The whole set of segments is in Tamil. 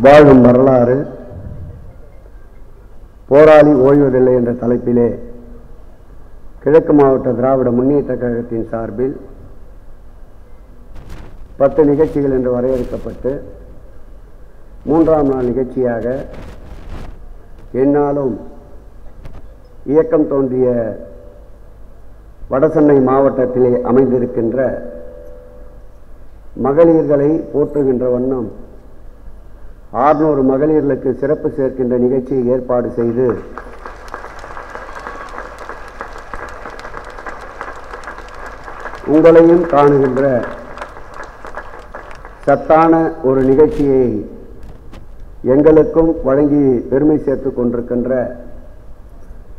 வாழும் வரலாறு போராளி ஓய்வதில்லை என்ற தலைப்பிலே கிழக்கு மாவட்ட திராவிட முன்னேற்ற கழகத்தின் சார்பில் 10 நிகழ்ச்சிகள் என்று வரையறுக்கப்பட்டு 3ஆம் நாள் நிகழ்ச்சியாக எந்நாளும் இயக்கம் தோன்றிய வடசென்னை மாவட்டத்திலே அமைந்திருக்கின்ற மகளிர்களை போற்றுகின்ற வண்ணம் 600 மகளிர்களுக்கு சிறப்பு சேர்க்கின்ற நிகழ்ச்சியை ஏற்பாடு செய்து உங்களையும் காணுகின்ற சத்தான ஒரு நிகழ்ச்சியை எங்களுக்கும் வழங்கி பெருமை சேர்த்து கொண்டிருக்கின்ற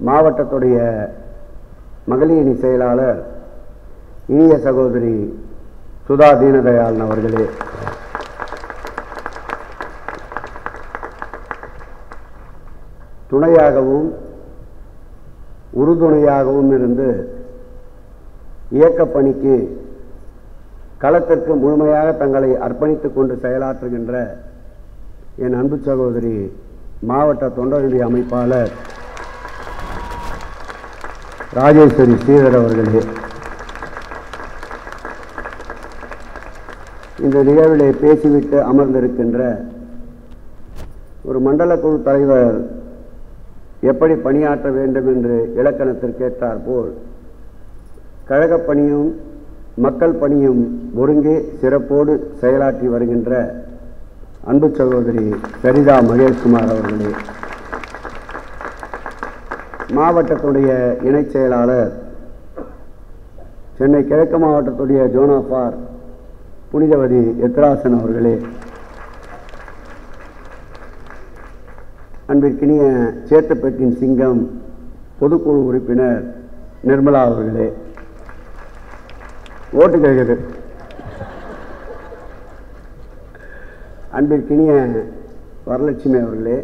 மாவட்டத்துடைய மகளிரணி செயலாளர் இனிய சகோதரி சுதா தீனதயாளன் அவர்களே, துணையாகவும் உறுதுணையாகவும் இருந்து இயக்கப் பணிக்கு களத்திற்கு முழுமையாக தங்களை அர்ப்பணித்துக் கொண்டு செயலாற்றுகின்ற என் அன்பு சகோதரி மாவட்ட தொண்டர்களுடைய அமைப்பாளர் ராஜேஸ்வரி ஸ்ரீதர் அவர்களே, இந்த நிகழ்விலே பேசிவிட்டு அமர்ந்திருக்கின்ற ஒரு மண்டல குழு தலைவர் எப்படி பணியாற்ற வேண்டும் என்று இலக்கணத்திற்கேற்றார் போல் கழகப் பணியும் மக்கள் பணியும் ஒருங்கே சிறப்போடு செயலாற்றி வருகின்ற அன்பு சகோதரி சரிதா மகேஷ்குமார் அவர்களே, மாவட்டத்துடைய இணைச் செயலாளர் சென்னை கிழக்கு மாவட்டத்துடைய ஜோனாஃபார் புனிதவதி எத்ராசன் அவர்களே, அன்பிற்கினிய சேத்துப்பட்டின் சிங்கம் பொதுக்குழு உறுப்பினர் நிர்மலா அவர்களே, ஓட்டு கேட்குது, அன்பிற்கினிய வரலட்சுமி அவர்களே,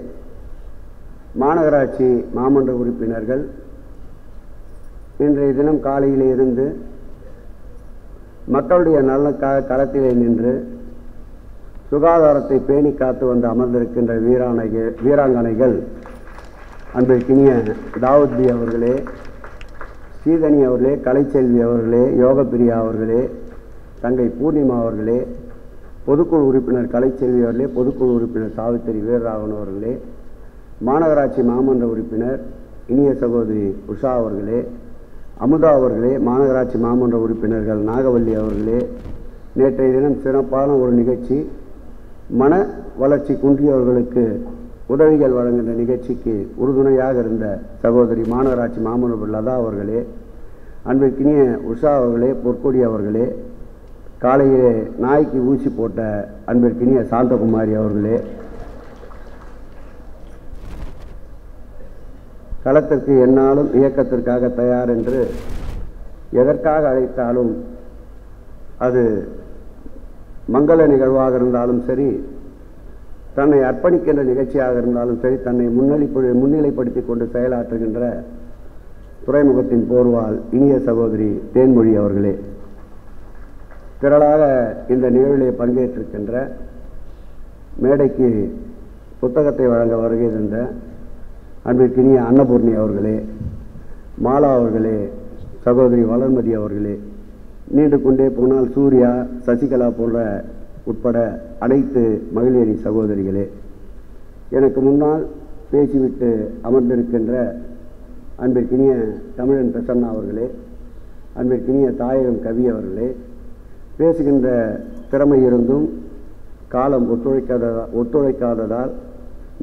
மாநகராட்சி மாமன்ற உறுப்பினர்கள், இன்றைய தினம் காலையிலே இருந்து மக்களுடைய நலனுக்காக களத்திலே நின்று சுகாதாரத்தை பேணி காத்து வந்து அமர்ந்திருக்கின்ற வீராங்கனைகள் அன்பிற்கினிய தாவூத் பி அவர்களே, ஸ்ரீதனி அவர்களே, கலைச்செல்வி அவர்களே, யோகப்பிரியா அவர்களே, தங்கை பூர்ணிமா அவர்களே, பொதுக்குழு உறுப்பினர் கலைச்செல்வி அவர்களே, பொதுக்குழு உறுப்பினர் சாவித்திரி வீரராகவன் அவர்களே, மாநகராட்சி மாமன்ற உறுப்பினர் இனிய சகோதரி உஷா அவர்களே, அமுதா அவர்களே, மாநகராட்சி மாமன்ற உறுப்பினர்கள் நாகவல்லி அவர்களே, நேற்றைய தினம் சிறப்பான ஒரு நிகழ்ச்சி மன வளர்ச்சி குன்றியவர்களுக்கு உதவிகள் வழங்குகின்ற நிகழ்ச்சிக்கு உறுதுணையாக இருந்த சகோதரி மாநகராட்சி மாமன்ற லதா அவர்களே, அன்பிற்கினிய உஷா அவர்களே, பொற்கொடி அவர்களே, காலையிலே நாய்க்கு ஊசி போட்ட அன்பிற்கினிய சாந்தகுமாரி அவர்களே, களத்திற்கு எந்நாளும் இயக்கத்திற்காக தயார் என்று எதற்காக அழைத்தாலும் அது மங்கள நிகழ்வாக இருந்தாலும் சரி, தன்னை அர்ப்பணிக்கின்ற நிகழ்ச்சியாக இருந்தாலும் சரி, தன்னை முன்னிலைப்படுத்தி கொண்டு செயலாற்றுகின்ற துறைமுகத்தின் போர்வால் இனிய சகோதரி தேன்மொழி அவர்களே, திரளாக இந்த நிகழ்விலே பங்கேற்றிருக்கின்ற மேடைக்கு புத்தகத்தை வழங்க வருகை தந்த அன்பிற்கினிய அன்னபூர்ணி அவர்களே, மாலா அவர்களே, சகோதரி வளர்மதி அவர்களே, நீண்டு கொண்டே போனால் சூர்யா, சசிகலா போன்ற உட்பட அனைத்து மகளிரணி சகோதரிகளே, எனக்கு முன்னால் பேசிவிட்டு அமர்ந்திருக்கின்ற அன்பிற்கினிய தமிழன் பிரசன்னா அவர்களே, அன்பிற்கினிய தாயகம் கவி அவர்களே, பேசுகின்ற திறமை இருந்தும் காலம் ஒத்துழைக்காததால்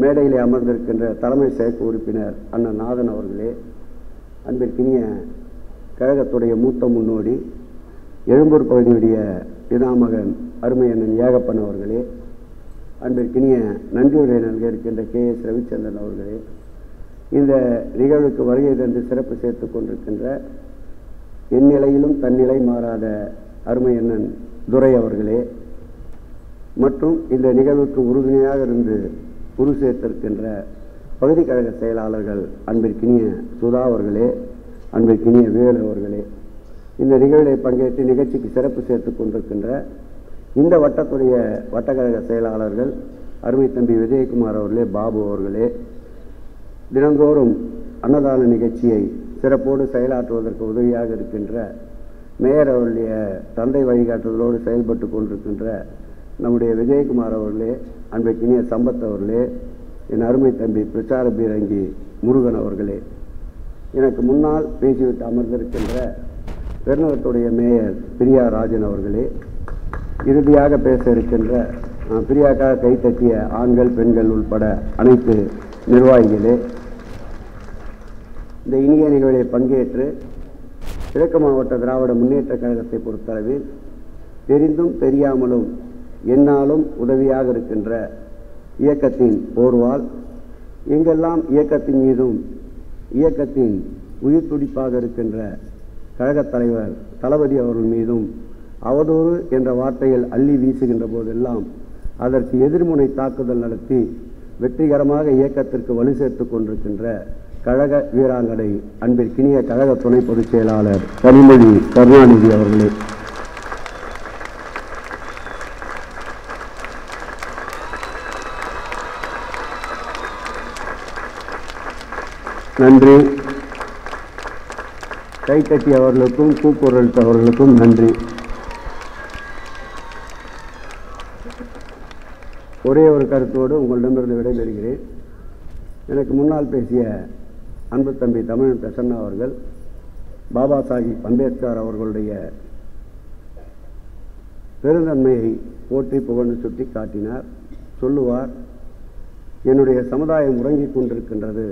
மேடையிலே அமர்ந்திருக்கின்ற தலைமை செயற்குழு உறுப்பினர் அண்ணன் நாதன் அவர்களே, அன்பிற்கினிய கழகத்துடைய மூத்த முன்னோடி எழும்பூர் பகுதியுடைய பிதாமகன் அருமை அண்ணன் ஏகப்பன் அவர்களே, அன்பிற்கினிய நன்றியுரை நல்க இருக்கின்ற KS ரவிச்சந்திரன் அவர்களே, இந்த நிகழ்வுக்கு வருகை தந்து சிறப்பு சேர்த்து கொண்டிருக்கின்ற எந்நிலையிலும் தன்னிலை மாறாத அருமை அண்ணன் துரை அவர்களே, மற்றும் இந்த நிகழ்வுக்கு உறுதுணையாக இருந்து உரு சேர்த்திருக்கின்ற பகுதி கழக செயலாளர்கள் அன்பிற்கினிய சுதா அவர்களே, அன்பிற்கினிய வேலு அவர்களே, இந்த நிகழ்வை பங்கேற்று நிகழ்ச்சிக்கு சிறப்பு சேர்த்து கொண்டிருக்கின்ற இந்த வட்டத்துடைய வட்டக்கழக செயலாளர்கள் அருமை தம்பி விஜயகுமார் அவர்களே, பாபு அவர்களே, தினந்தோறும் அன்னதான நிகழ்ச்சியை சிறப்போடு செயலாற்றுவதற்கு உதவியாக இருக்கின்ற மேயர் அவருடைய தந்தை வழிகாட்டுதலோடு செயல்பட்டு கொண்டிருக்கின்ற நம்முடைய விஜயகுமார் அவர்களே, அன்றைக்கினிய சம்பத் அவர்களே, என் அருமை தம்பி பிரச்சார பீரங்கி முருகன் அவர்களே, எனக்கு முன்னால் பேசிவிட்டு அமர்ந்திருக்கின்ற பெருநகரத்துடைய மேயர் பிரியா ராஜன் அவர்களே, இறுதியாக பேச இருக்கின்ற பிரியாக்காக கைத்தட்டிய ஆண்கள் பெண்கள் உள்பட அனைத்து நிர்வாகிகளே, இந்த இனிய நிகழ்வில் பங்கேற்று கிழக்கு மாவட்ட திராவிட முன்னேற்ற கழகத்தை பொறுத்தளவில் தெரிந்தும் தெரியாமலும் என்னாலும் உதவியாக இருக்கின்ற இயக்கத்தின் போர்வால் எங்கெல்லாம் இயக்கத்தின் மீதும் இயக்கத்தின் உயிர் துடிப்பாக இருக்கின்ற கழகத் தலைவர் தளபதி அவர்கள் மீதும் அவதூறு என்ற வார்த்தைகள் அள்ளி வீசுகின்ற போதெல்லாம் அதற்கு எதிர்முனை தாக்குதல் நடத்தி வெற்றிகரமாக இயக்கத்திற்கு வலு சேர்த்து கொண்டிருக்கின்ற கழக வீராங்கனை அன்பிற்கினிய கழக துணை பொதுச் செயலாளர் கனிமொழி கருணாநிதி அவர்களே, நன்றி. கைத்தட்டியவர்களுக்கும் கூக்குரலிட்டவர்களுக்கும் நன்றி. ஒரே ஒரு கருத்தோடு உங்களிடமிருந்து விடைபெறுகிறேன். எனக்கு முன்னால் பேசிய அன்பு தம்பி தமிழ் பிரசன்னா அவர்கள் பாபா சாஹிப் அம்பேத்கர் அவர்களுடைய பெருந்தன்மையை போற்றி புகழ்ந்து சுட்டி காட்டினார். சொல்லுவார், என்னுடைய சமுதாயம் உறங்கிக் கொண்டிருக்கின்றது,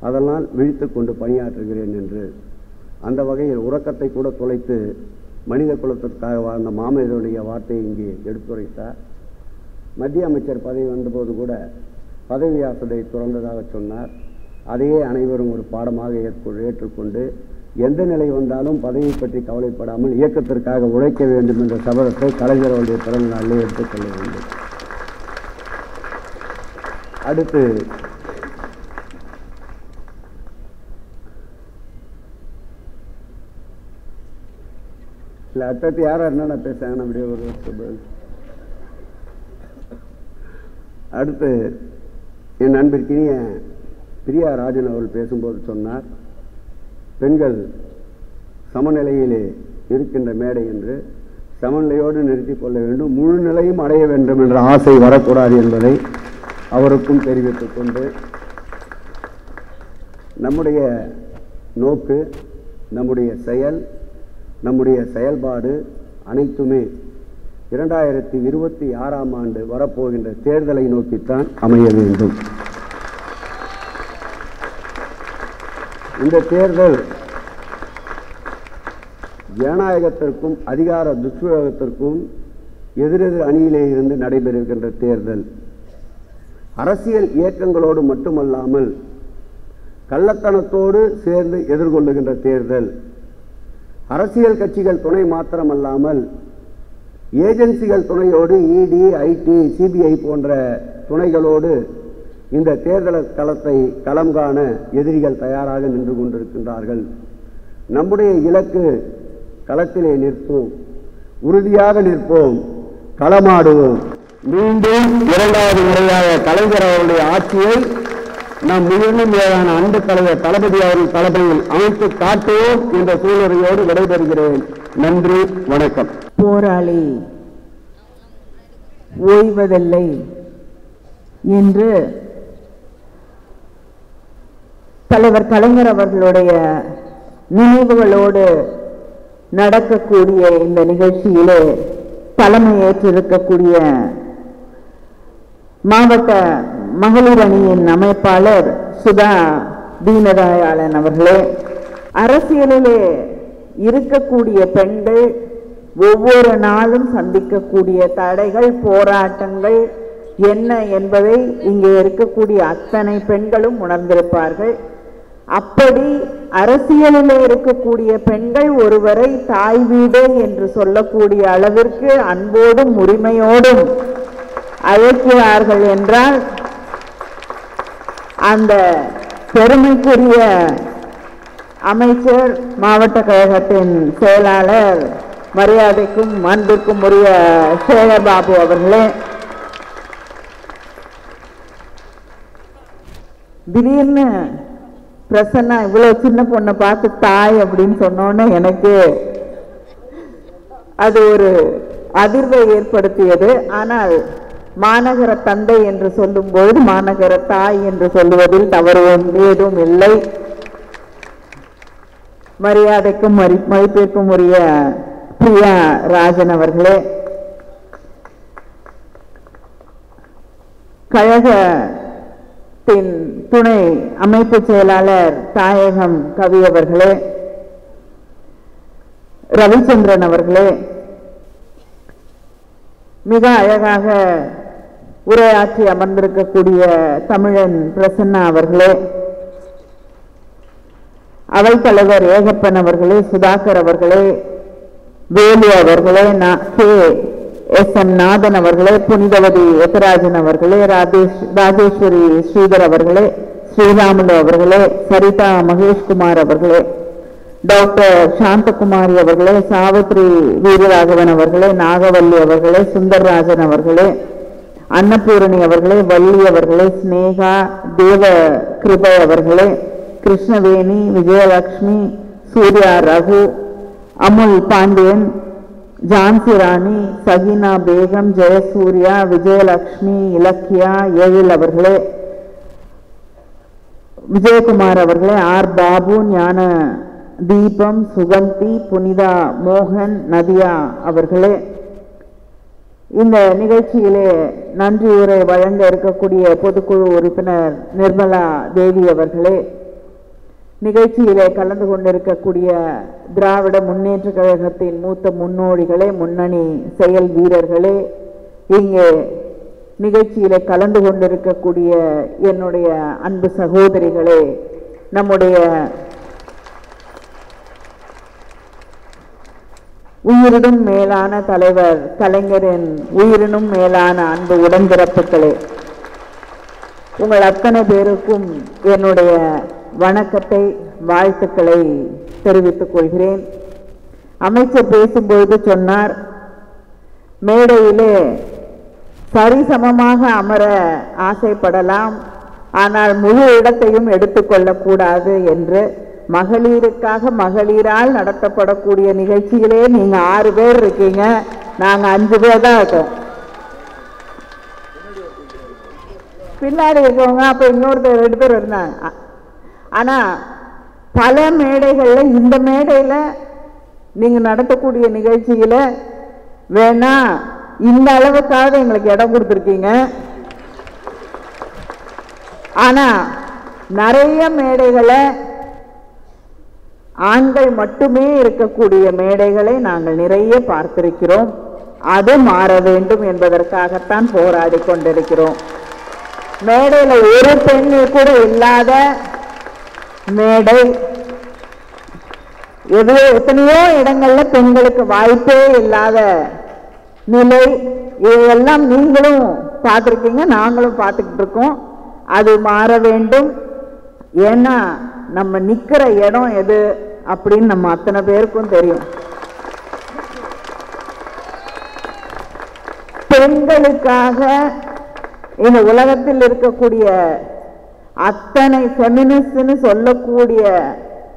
அதனால் விழித்து கொண்டு பணியாற்றுகிறேன் என்று. அந்த வகையில் உறக்கத்தை கூட தொலைத்து மனித குலத்திற்காக வாழ்ந்த மாமனிதனுடைய வார்த்தையை இங்கே எடுத்துரைத்தார். மத்திய அமைச்சர் பதவி வந்தபோது கூட பதவி ஆசையை துறந்ததாக சொன்னார். அதையே அனைவரும் ஒரு பாடமாக ஏற்றுக்கொண்டு எந்த நிலை வந்தாலும் பதவியை பற்றி கவலைப்படாமல் இயக்கத்திற்காக உழைக்க வேண்டும் என்ற சபதத்தை கலைஞர் அவருடைய பிறந்த நாளிலே எடுத்துக்கொள்ள வேண்டும். அடுத்து இல்லை, அடுத்தது யாராக இருந்தால் நான் பேசுகிறேன் அப்படியே ஒரு அடுத்து என் நண்பிற்கினிய பிரியா ராஜன் அவர்கள் பேசும்போது சொன்னார், பெண்கள் சமநிலையிலே இருக்கின்ற மேடை என்று சமநிலையோடு நிறுத்திக் கொள்ள வேண்டும், முழு நிலையும் அடைய வேண்டும் என்ற ஆசை வரக்கூடாது என்பதை அவருக்கும் தெரிவித்துக் கொண்டு நம்முடைய நோக்கு, நம்முடைய செயல், நம்முடைய செயல்பாடு அனைத்துமே 2026ஆம் ஆண்டு வரப்போகின்ற தேர்தலை நோக்கித்தான் அமைய வேண்டும். இந்த தேர்தல் ஜனநாயகத்திற்கும் அதிகார துஷ்பிரயோகத்திற்கும் எதிரெதிர் அணியிலே இருந்து நடைபெறுகின்ற தேர்தல். அரசியல் இயக்கங்களோடு மட்டுமல்லாமல் கள்ளத்தனத்தோடு சேர்ந்து எதிர்கொள்ளுகின்ற தேர்தல். அரசியல் கட்சிகள் துணை மாத்திரமல்லாமல் ஏஜென்சிகள் துணையோடு இடி, ஐடி, சிபிஐ போன்ற துணைகளோடு இந்த தேர்தல் களத்தை களம் காண எதிரிகள் தயாராக நின்று கொண்டிருக்கின்றார்கள். நம்முடைய இலக்கு களத்திலே நிற்போம், உறுதியாக நிற்போம், களமாடுவோம். மீண்டும் 2வது முறையாக கலைஞர் அவருடைய ஆட்சியை நாம் முழுவதும் மேலான அன்பு தலைவர் தளபதி அவர்கள் தலைமையில் அமைத்து காட்டுவோம் என்ற சூழ்நிலையோடு விடைபெறுகிறேன். நன்றி, வணக்கம். போராளி ஓய்வதில்லை என்று தலைவர் கலைஞர் அவர்களுடைய நினைவுகளோடு நடக்கக்கூடிய இந்த நிகழ்ச்சியிலே தலைமையேற்றிருக்கக்கூடிய மாவட்ட மகளிர் அணியின் அமைப்பாளர் சுதா தீனதயாளன் அவர்களே, அரசியலிலே இருக்கக்கூடிய பெண்கள் ஒவ்வொரு நாளும் சந்திக்கக்கூடிய தடைகள், போராட்டங்கள் என்ன என்பதை இங்கே இருக்கக்கூடிய அத்தனை பெண்களும் உணர்ந்திருப்பார்கள். அப்படி அரசியலில் இருக்கக்கூடிய பெண்கள் ஒருவரை தாய் வீடு என்று சொல்லக்கூடிய அளவிற்கு அன்போடும் உரிமையோடும் அழைக்கிறார்கள் என்றால் அந்த பெருமைக்குரிய அமைச்சர், மாவட்ட கழகத்தின் செயலாளர், மரியாதைக்கும் அன்பிற்கும் உரிய சேகர்பாபு அவர்களே, திடீர்னு பிரசன்னா இவ்வளவு சின்ன பொண்ணை பார்த்து தாய் அப்படின்னு சொன்னோன்னே எனக்கு அது ஒரு அதிர்வை ஏற்படுத்தியது. ஆனால் மாநகர தந்தை என்று சொல்லும்போது மாநகர தாய் என்று சொல்லுவதில் தவறு ஏதும் இல்லை. மரியாதைக்கும் மதிப்பிற்கும் உரிய பிரியா ராஜன் அவர்களே, கழகத்தின் துணை அமைப்பு செயலாளர் தாயகம் கவி அவர்களே, ரவிச்சந்திரன் அவர்களே, மிக அழகாக உரையாற்றி அமர்ந்திருக்கக்கூடிய தமிழன் பிரசன்னா அவர்களே, அவைத்தலைவர் ஏகப்பன் அவர்களே, சுதாகர் அவர்களே, வேலு அவர்களே, KSN நாதன் அவர்களே, புனிதவதி எத்தராஜன் அவர்களே, ராஜேஸ்வரி ஸ்ரீதர் அவர்களே, ஸ்ரீராமுலு அவர்களே, சரிதா மகேஷ்குமார் அவர்களே, டாக்டர் சாந்தகுமாரி அவர்களே, சாவித்ரி வீரராகவன் அவர்களே, நாகவல்லி அவர்களே, சுந்தர்ராஜன் அவர்களே, அன்னபூரணி அவர்களே, வள்ளி அவர்களே, ஸ்னேகா தேவ கிருபை அவர்களே, கிருஷ்ணவேணி, விஜயலட்சுமி, சூர்யா ரகு, அமுல் பாண்டியன், ஜான்சி ராணி, சகினா பேகம், ஜெயசூர்யா, விஜயலட்சுமி, இலக்கியா, எழில் அவர்களே, விஜயகுமார் அவர்களே, ஆர் பாபு, ஞான தீபம், சுகந்தி, புனிதா மோகன், நதியா அவர்களே, இந்த நிகழ்ச்சியிலே நன்றி உரை வழங்க இருக்கக்கூடிய பொதுக்குழு உறுப்பினர் நிர்மலா தேவி அவர்களே, நிகழ்ச்சியிலே கலந்து கொண்டிருக்கக்கூடிய திராவிட முன்னேற்ற கழகத்தின் மூத்த முன்னோடிகளே, முன்னணி செயல் வீரர்களே, இங்கே நிகழ்ச்சியிலே கலந்து கொண்டிருக்கக்கூடிய என்னுடைய அன்பு சகோதரிகளே, நம்முடைய உயிரினும் மேலான தலைவர் கலைஞரின் உயிரினும் மேலான அன்பு உடன்பிறப்புகளே, உங்கள் அத்தனை பேருக்கும் என்னுடைய வணக்கத்தை வாழ்த்துக்களை தெரிவித்துக் கொள்கிறேன். அமைச்சர் பேசும்போது சொன்னார், மேடையிலே சரிசமமாக அமர ஆசைப்படலாம், ஆனால் முழு இடத்தையும் எடுத்துக்கொள்ளக்கூடாது என்று. மகளிருக்காக மகளிரால் நடத்தப்படக்கூடிய நிகழ்ச்சியிலே நீங்க 6 பேர் இருக்கீங்க, நாங்க 5 பேர் தான் இருக்கோம். பின்னாடி இருக்கவங்க அப்ப இன்னொருத்தர் 2 பேர் இருந்தாங்க. ஆனா பல மேடைகள்ல இந்த மேடையில நீங்க நடத்தக்கூடிய நிகழ்ச்சியில வேணா இந்த அளவுக்காக எங்களுக்கு இடம் கொடுத்துருக்கீங்க. ஆனா நிறைய மேடைகளை ஆண்கள் மட்டுமே இருக்கக்கூடிய மேடைகளை நாங்கள் நிறைய பார்த்திருக்கிறோம். அது மாற வேண்டும் என்பதற்காகத்தான் போராடி கொண்டிருக்கிறோம். மேடையில ஒரு பெண் கூட இல்லாத மேடை, எத்தனையோ இடங்கள்ல பெண்களுக்கு வாய்ப்பே இல்லாத நிலை, இதையெல்லாம் நீங்களும் பார்த்திருக்கீங்க, நாங்களும் பார்த்துக்கிட்டு இருக்கோம். அது மாற வேண்டும். ஏன்னா நம்ம நிக்கிற இடம் எது அப்படின்னு நம்ம அத்தனை பேருக்கும் தெரியும். பெண்களுக்காக இந்த உலகத்தில் இருக்கக்கூடிய அத்தனை ஃபெமினிஸ்ட்னு சொல்லக்கூடிய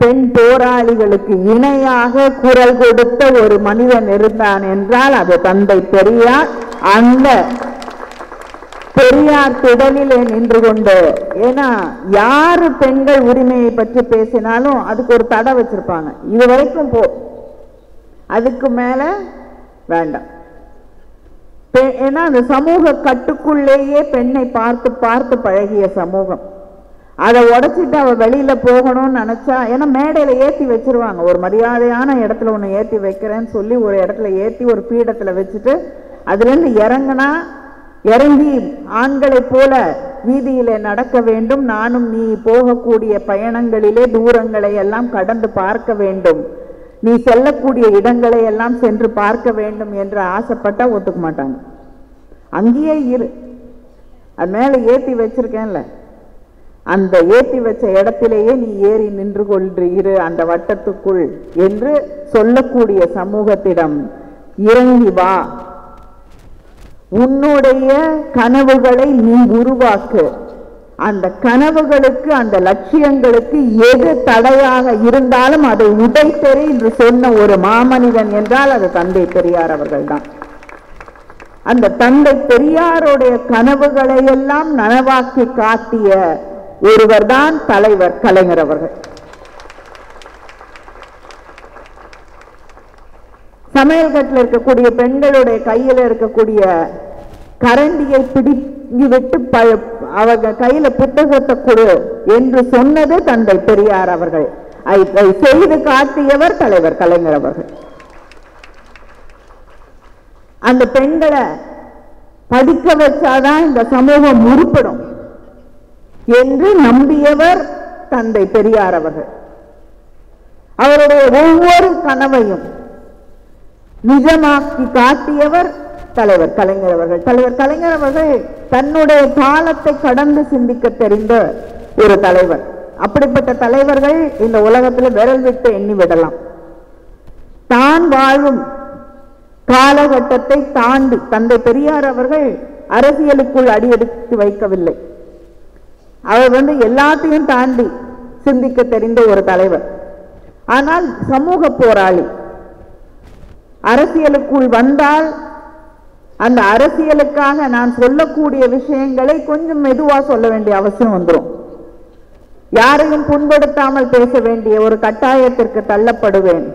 பெண் போராளிகளுக்கு இணையாக குரல் கொடுத்த ஒரு மனிதன் இருந்தான் என்றால் அது தந்தை பெரியார். அந்த பெரியார் திடலிலே நின்று கொண்டு, ஏன்னா யாரு பெண்கள் உரிமையை பற்றி பேசினாலும் அதுக்கு ஒரு தடை வச்சிருப்பாங்க, இது வரைக்கும் போ, அதுக்கு மேல வேண்டாம். ஏன்னா அந்த சமூக கட்டுக்குள்ளேயே பெண்ணை பார்த்து பார்த்து பழகிய சமூகம். அதை உடைச்சிட்டு அவ வெளியில போகணும்னு நினைச்சா, ஏன்னா மேடையில ஏற்றி வச்சிருவாங்க, ஒரு மரியாதையான இடத்துல ஒன்று ஏற்றி வைக்கிறேன்னு சொல்லி ஒரு இடத்துல ஏற்றி ஒரு பீடத்துல வச்சுட்டு அதுல இருந்து இறங்கி ஆண்களை போல வீதியிலே நடக்க வேண்டும், நானும் நீ போகக்கூடிய பயணங்களிலே தூரங்களை எல்லாம் கடந்து பார்க்க வேண்டும், நீ செல்லக்கூடிய இடங்களை எல்லாம் சென்று பார்க்க வேண்டும் என்று ஆசைப்பட்டா ஒத்துக்க மாட்டாங்க. அங்கேயே இரு, அது மேல ஏற்றி வச்சிருக்கேன்ல, அந்த ஏற்றி வச்ச இடத்திலேயே நீ ஏறி நின்று கொண்டு இரு அந்த வட்டத்துக்குள் என்று சொல்லக்கூடிய சமூகத்திடம் இறங்கி வா, உன்னுடைய கனவுகளை நீ உருவாக்கு, அந்த கனவுகளுக்கு, அந்த லட்சியங்களுக்கு எது தடையாக இருந்தாலும் அதை உடைத்தெறி என்று சொன்ன ஒரு மாமனிதன் என்றால் அது தந்தை பெரியார் அவர்கள்தான். அந்த தந்தை பெரியாருடைய கனவுகளை எல்லாம் நனவாக்கி காட்டிய ஒருவர் தான் தலைவர் கலைஞர் அவர்கள். சமையல் கட்டில் இருக்கக்கூடிய பெண்களுடைய கையில் இருக்கக்கூடிய கரண்டியை பிடிங்கி விட்டு அவங்க கையில புத்தகத்தை கொடு என்று சொன்னது தந்தை பெரியார் அவர்கள். அதை செய்து காட்டியவர் தலைவர் கலைஞர் அவர்கள். அந்த பெண்களை படிக்க வச்சாதான் இந்த சமூகம் உருப்படும் என்று நம்பியவர் தந்தை பெரியார் அவர்கள். அவருடைய ஒவ்வொரு கனவையும் நிஜமாக்கி காட்டியவர் தலைவர் கலைஞர் அவர்கள். தலைவர் கலைஞர் அவர்கள் தன்னுடைய காலத்தை கடந்து சிந்திக்க தெரிந்த ஒரு தலைவர். அப்படிப்பட்ட தலைவர்கள் இந்த உலகத்தில் விரல் விட்டு எண்ணி விடலாம். தான் வாழும் காலகட்டத்தை தாண்டி தந்தை பெரியார் அவர்கள் அரசியலுக்குள் அடியெடுத்து வைக்கவில்லை. அவர் எல்லாத்தையும் தாண்டி சிந்திக்க தெரிந்த ஒரு தலைவர். ஆனால் சமூக போராளி. அரசியலுக்குள் வந்தால் அந்த அரசியலுக்காக நான் சொல்லக்கூடிய விஷயங்களை கொஞ்சம் மெதுவா சொல்ல வேண்டிய அவசியம் வந்துடும். யாரையும் புண்படுத்தாமல் பேச வேண்டிய ஒரு கட்டாயத்திற்கு தள்ளப்படுவேன்.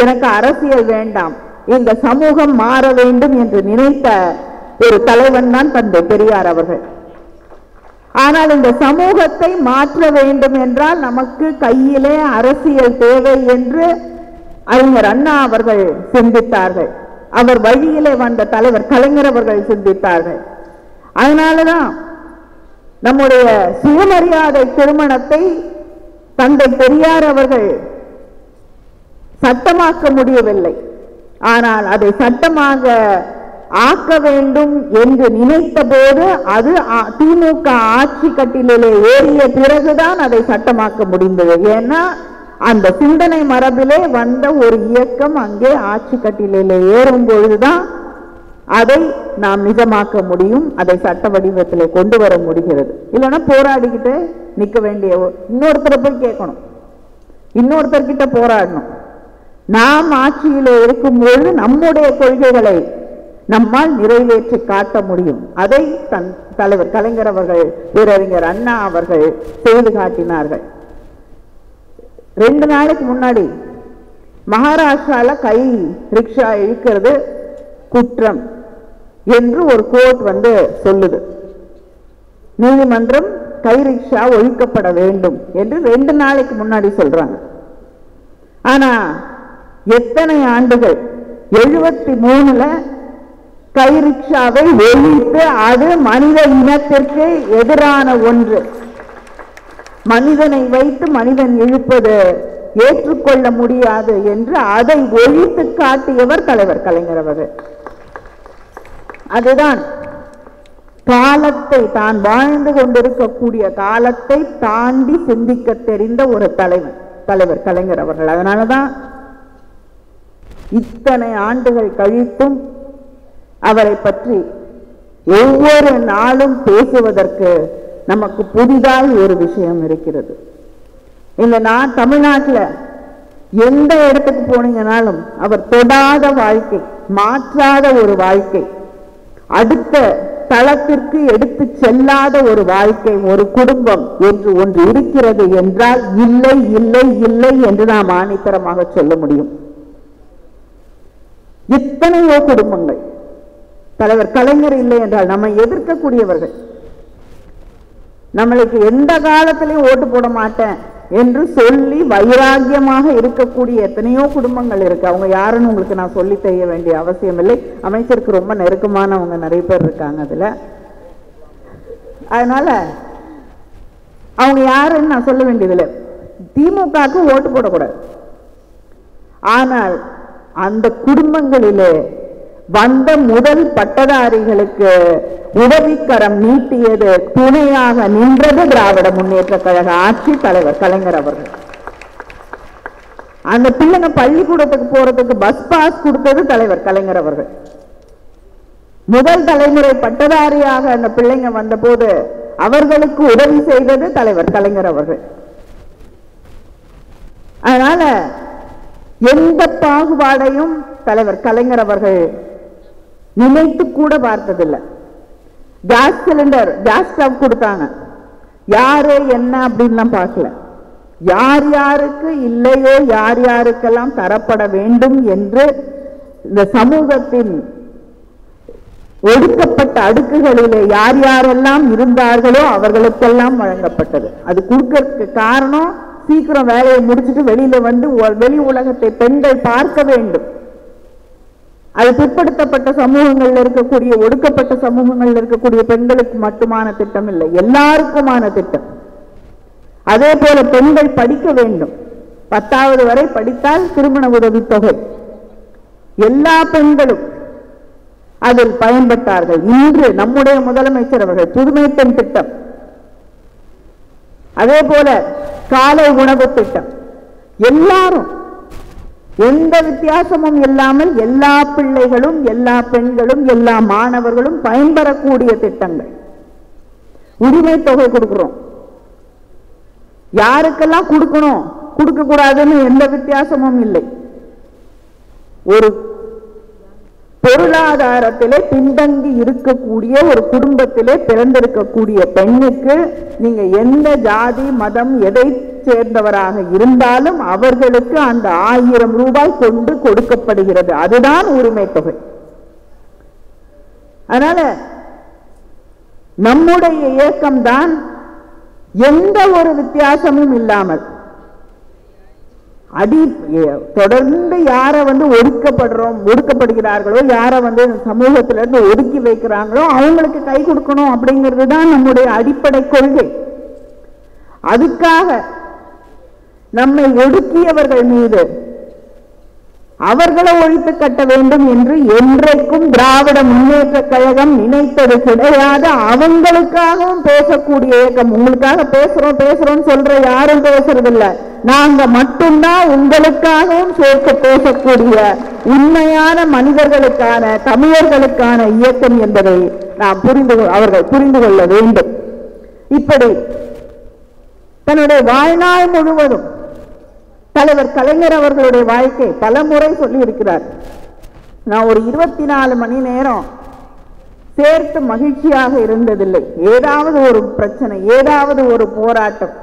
எனக்கு அரசியல் வேண்டாம், இந்த சமூகம் மாற வேண்டும் என்று நினைத்த ஒரு தலைவன் தான் தந்தை பெரியார் அவர்கள். ஆனால் இந்த சமூகத்தை மாற்ற வேண்டும் என்றால் நமக்கு கையிலே அரசியல் தேவை என்று அறிஞர் அண்ணா அவர்கள் சிந்தித்தார்கள். அவர் வழியிலே வந்த தலைவர் கலைஞர் அவர்கள் சிந்தித்தார்கள். அதனாலதான் நம்முடைய சுயமரியாதை திருமணத்தை தந்தை பெரியார் அவர்கள் சட்டமாக்க முடியவில்லை. ஆனால் அதை சட்டமாக ஆக்க வேண்டும் என்று நினைத்த போது அது திமுக ஆட்சி கட்டிலே ஏறிய பிறகுதான் அதை சட்டமாக்க முடிந்தது. ஏன்னா அந்த சிந்தனை மரபிலே வந்த ஒரு இயக்கம் அங்கே ஆட்சி கட்டிலே ஏறும் பொழுதுதான் அதை நாம் நிஜமாக்க முடியும், அதை சட்ட வடிவத்தில் கொண்டு வர முடிகிறது. இல்லைன்னா போராடிக்கிட்டு நிற்க வேண்டிய இன்னொருத்தரை போய் கேட்கணும், இன்னொருத்தர்கிட்ட போராடணும். நாம் ஆட்சியிலே இருக்கும்போது நம்முடைய கொள்கைகளை நம்மால் நிறைவேற்றி காட்ட முடியும். அதை தலைவர் கலைஞர் அவர்கள், பேரறிஞர் அண்ணா அவர்கள் செய்து காட்டினார்கள். 2 நாளைக்கு முன்னாடி மகாராஷ்டிரால கை ரிக்ஷா இழுக்கிறது குற்றம் என்று ஒரு கோர்ட் சொல்லுது. நீதிமன்றம் கை ரிக்ஷா ஒழிக்கப்பட வேண்டும் என்று 2 நாளைக்கு முன்னாடி சொல்றாங்க. ஆனா எத்தனை ஆண்டுகள், 73ல கை ரிக்ஷாவை ஒழித்து அது மனித இனத்திற்கு எதிரான ஒன்று, மனிதனை வைத்து மனிதன் இழுப்பது ஏற்றுக்கொள்ள முடியாது என்று அதை ஒழித்து காட்டியவர் தலைவர் கலைஞர் அவர்கள். அதுதான் காலத்தை, தான் வாழ்ந்து கொண்டிருக்கக்கூடிய காலத்தை தாண்டி சிந்திக்க தெரிந்த ஒரு தலைவர் கலைஞர் அவர்கள். அதனாலதான் இத்தனை ஆண்டுகள் கழித்தும் அவரை பற்றி ஒவ்வொரு நாளும் பேசுவதற்கு நமக்கு புதிதாக ஒரு விஷயம் இருக்கிறது. இந்த தமிழ்நாட்டில் எந்த இடத்துக்கு போனீங்கனாலும் அவர் தொடாத வாழ்க்கை, மாற்றாத ஒரு வாழ்க்கை, அடுத்த தளத்திற்கு எடுத்து செல்லாத ஒரு வாழ்க்கை, ஒரு குடும்பம் என்று ஒன்று இருக்கிறது என்றால் இல்லை இல்லை இல்லை என்று நாம் ஆணித்தரமாக சொல்ல முடியும். எத்தனையோ குடும்பங்கள், தலைவர் கலைஞர் இல்லை என்றால் நம்மை எதிர்க்கக்கூடியவர்கள், நம்மளுக்கு எந்த காலத்திலையும் ஓட்டு போட மாட்டேன் என்று சொல்லி வைராக்கியமாக இருக்கக்கூடிய எத்தனையோ குடும்பங்கள் இருக்கு. அவங்க யாருன்னு உங்களுக்கு நான் சொல்லி தெரிய வேண்டிய அவசியம் இல்லை. அமைச்சருக்கு ரொம்ப நெருக்கமானவங்க நிறைய பேர் இருக்காங்க அதுல. அதனால அவங்க யாருன்னு நான் சொல்ல வேண்டியதில்லை. திமுகவுக்கு ஓட்டு போடக்கூடாது. ஆனால் அந்த குடும்பங்களிலே வந்த முதல் பட்டதாரிகளுக்கு உதவிக்கரம் நீட்டியது, துணையாக நின்றது திராவிட முன்னேற்ற கழக ஆட்சி, தலைவர் கலைஞர் அவர்கள். அந்த பிள்ளைங்க பள்ளிக்கூடத்துக்கு போறதுக்கு பஸ் பாஸ் கொடுத்தது தலைவர் கலைஞர் அவர்கள். முதல் தலைமுறை பட்டதாரியாக அந்த பிள்ளைங்க வந்த போது அவர்களுக்கு உதவி செய்தது தலைவர் கலைஞர் அவர்கள். அதனால எந்த பாகுபாடையும் தலைவர் கலைஞர் அவர்கள் நினைத்து கூட பார்த்ததில்லை. கேஸ் சிலிண்டர், கேஸ் ஸ்டவ் கொடுத்தாங்க, யாரு என்ன அப்படின்லாம் பார்க்கல. யார் யாருக்கு இல்லையோ யார் யாருக்கெல்லாம் தரப்பட வேண்டும் என்று இந்த சமூகத்தின் ஒடுக்கப்பட்ட அடுக்குகளிலே யார் யாரெல்லாம் இருந்தார்களோ அவர்களுக்கெல்லாம் வழங்கப்பட்டது. அது கொடுக்கறதுக்கு காரணம் சீக்கிரம் வேலையை முடிச்சுட்டு வெளியில வந்து வெளி உலகத்தை பெண்கள் பார்க்க வேண்டும். அது பிற்படுத்தப்பட்ட சமூகங்கள்ல இருக்கக்கூடிய ஒடுக்கப்பட்ட சமூகங்கள்ல இருக்கக்கூடிய பெண்களுக்கு மட்டுமான திட்டம் இல்லை, எல்லாருக்குமான திட்டம். அதே போல பெண்கள் படிக்க வேண்டும். 10வது வரை படித்தால் திருமண உதவித்தொகை, எல்லா பெண்களும் அதில் பயன்பட்டார்கள். இன்று நம்முடைய முதலமைச்சர் அவர்கள் புதுமை பெண் திட்டம், அதே போல காலை உணவு திட்டம், எல்லாரும் எந்த வித்தியாசமும் இல்லாமல் எல்லா பிள்ளைகளும் எல்லா பெண்களும் எல்லா மாணவர்களும் பயன்பெறக்கூடிய திட்டங்கள். உரிமை தொகை கொடுக்கிறோம், யாருக்கெல்லாம் கொடுக்கணும் கொடுக்க கூடாதுன்னு எந்த வித்தியாசமும் இல்லை. ஒரு பொருளாதாரத்திலே பின்தங்கி இருக்கக்கூடிய ஒரு குடும்பத்திலே பிறந்திருக்கக்கூடிய பெண்ணுக்கு நீங்க எந்த ஜாதி மதம் எதை சேர்ந்தவராக இருந்தாலும் அவர்களுக்கு அந்த 1000 ரூபாய் கொண்டு கொடுக்கப்படுகிறது. அதுதான் உரிமை தொகை. அதனால நம்முடைய இயக்கம்தான் எந்த ஒரு வித்தியாசமும் இல்லாமல் தொடர்ந்து யாரை ஒடுக்கப்படுகிறார்களோ யாரை சமூகத்திலிருந்து ஒதுக்கி வைக்கிறாங்களோ அவங்களுக்கு கை கொடுக்கணும் அப்படிங்கிறது தான் நம்முடைய அடிப்படை கொள்கை. அதுக்காக நம்மை ஒடுக்கியவர்கள் மீது அவர்களை ஒழித்து கட்ட வேண்டும் என்று என்றைக்கும் திராவிட முன்னேற்ற கழகம் நினைத்தது கிடையாது. அவங்களுக்காகவும் பேசக்கூடிய இயக்கம். உங்களுக்காக பேசுறோம் சொல்ற யாரும் பேசுறதில்லை. நாங்க மட்டும்தான் உங்களுக்காகவும் சேர்த்து பேசக்கூடிய உண்மையான மனிதர்களுக்கான தமிழர்களுக்கான இயக்கம் என்பதை நாம் அவர்கள் புரிந்து கொள்ள வேண்டும். இப்படி தன்னுடைய வாழ்நாள் முழுவதும் தலைவர் கலைஞர் அவர்களுடைய வாழ்க்கை பல முறை சொல்லி இருக்கிறார். நான் ஒரு 24 மணி நேரம் சேர்த்து மகிழ்ச்சியாக இருந்ததில்லை. ஏதாவது ஒரு பிரச்சனை, ஏதாவது ஒரு போராட்டம்.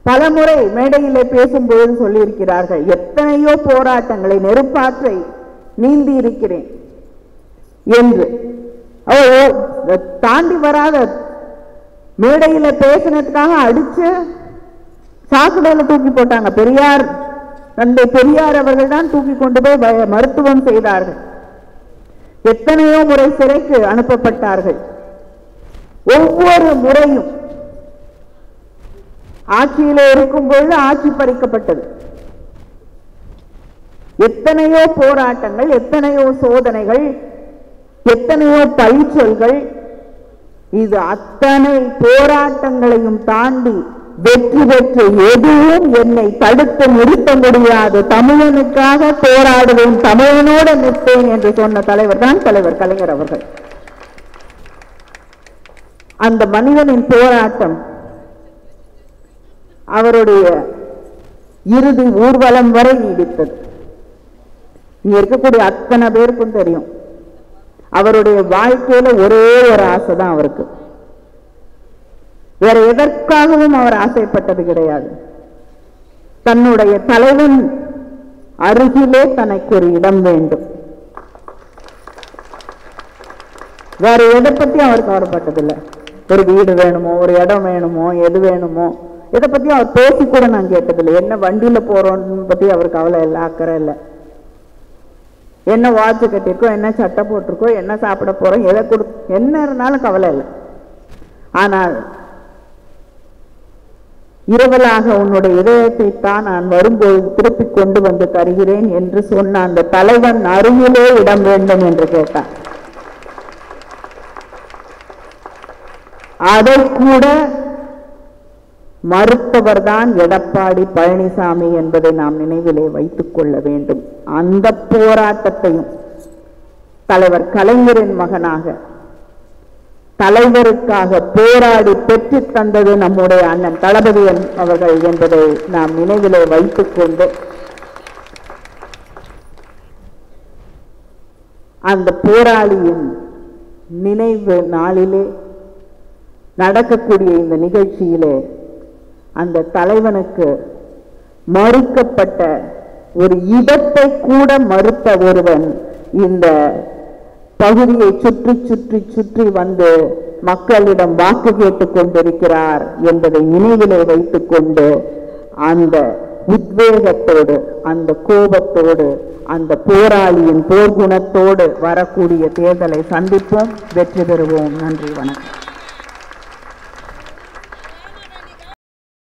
பல முறை மேடையிலே பேசும்போது சொல்லியிருக்கிறார்கள், எத்தனையோ போராட்டங்களை நெருப்பாற்றை நீந்தி இருக்கிறேன் என்று. தாண்டி வராத மேடையில பேசினதுக்காக அடிச்சு சாக்கடையில தூக்கி போட்டாங்க. தந்தை பெரியார் அவர்கள் தான் தூக்கி கொண்டு போய் மருத்துவம் செய்தார்கள். எத்தனையோ முறை சிறைக்கு அனுப்பப்பட்டார்கள். ஒவ்வொரு முறையும் ஆட்சியிலே இருக்கும் பொழுது ஆட்சி பறிக்கப்பட்டது. எத்தனையோ போராட்டங்கள், எத்தனையோ சோதனைகள், எத்தனையோ பழிச்சொல்கள். இது அத்தனை போராட்டங்களையும் தாண்டி வெற்றி பெற்று எதுவும் என்னை தடுத்து நிறுத்த முடியாது, தமிழனுக்காக போராடுவேன், தமிழனோடு நிற்பேன் என்று சொன்ன தலைவர் தான் தலைவர் கலைஞர் அவர்கள். அந்த மனிதனின் போராட்டம் அவருடைய இறுதி ஊர்வலம் வரை நீடித்தது. இங்க இருக்கக்கூடிய அத்தனை பேருக்கும் தெரியும், அவருடைய வாழ்க்கையில ஒரே ஒரு ஆசை தான் அவருக்கு. வேற எதற்காகவும் அவர் ஆசைப்பட்டது கிடையாது. தன்னுடைய தலைவன் அருகிலே தனக்கு ஒரு இடம் வேண்டும். வேற எதை பத்தி அவர் கவலைப்பட்டதில்லை. ஒரு வீடு வேணுமோ, ஒரு இடம் வேணுமோ, எது வேணுமோ, இதை பத்தி அவர் பேசி கூட நான் கேட்டதில்லை. என்ன வண்டியில போறோம்னு பத்தி அவர் கவலை இல்லை, அக்கறை இல்லை. என்ன வாட்ச் கட்டிருக்கோம், என்ன சட்டை போட்டிருக்கோம், என்ன சாப்பிட போறோம், எதை என்ன இருந்தாலும் கவலை இல்லை. ஆனால் இரவலாக உன்னுடைய இதயத்தை தான் நான் வரும்போது திருப்பிக் கொண்டு வந்து தருகிறேன் என்று சொன்ன அந்த தலைவன் அருகிலே இடம் வேண்டும் என்று கேட்டார். அதை கூட மறுத்தவர் தான் எடப்பாடி பழனிசாமி என்பதை நாம் நினைவிலே வைத்துக் கொள்ள வேண்டும். அந்த போராட்டத்தையும் தலைவர் கலைஞரின் மகனாக தலைவருக்காக போராடி பெற்று தந்தது நம்முடைய அண்ணன் தளபதி அவர்கள் என்பதை நாம் நினைவிலே வைத்துக் கொண்டு அந்த போராளியின் நினைவு நாளிலே நடக்கக்கூடிய இந்த நிகழ்ச்சியிலே அந்த தலைவனுக்கு மறுக்கப்பட்ட ஒரு இடத்தை கூட மறுத்த ஒருவன் இந்த பகுதியை சுற்றி சுற்றி சுற்றி வந்து மக்களிடம் வாக்கு கேட்டுக் கொண்டிருக்கிறார் என்பதை நினைவிலே வைத்துக் கொண்டு அந்த உத்வேகத்தோடு அந்த கோபத்தோடு அந்த போராளியின் போர்க்குணத்தோடு வரக்கூடிய தேர்தலை சந்திப்போம், வெற்றி பெறுவோம். நன்றி, வணக்கம்.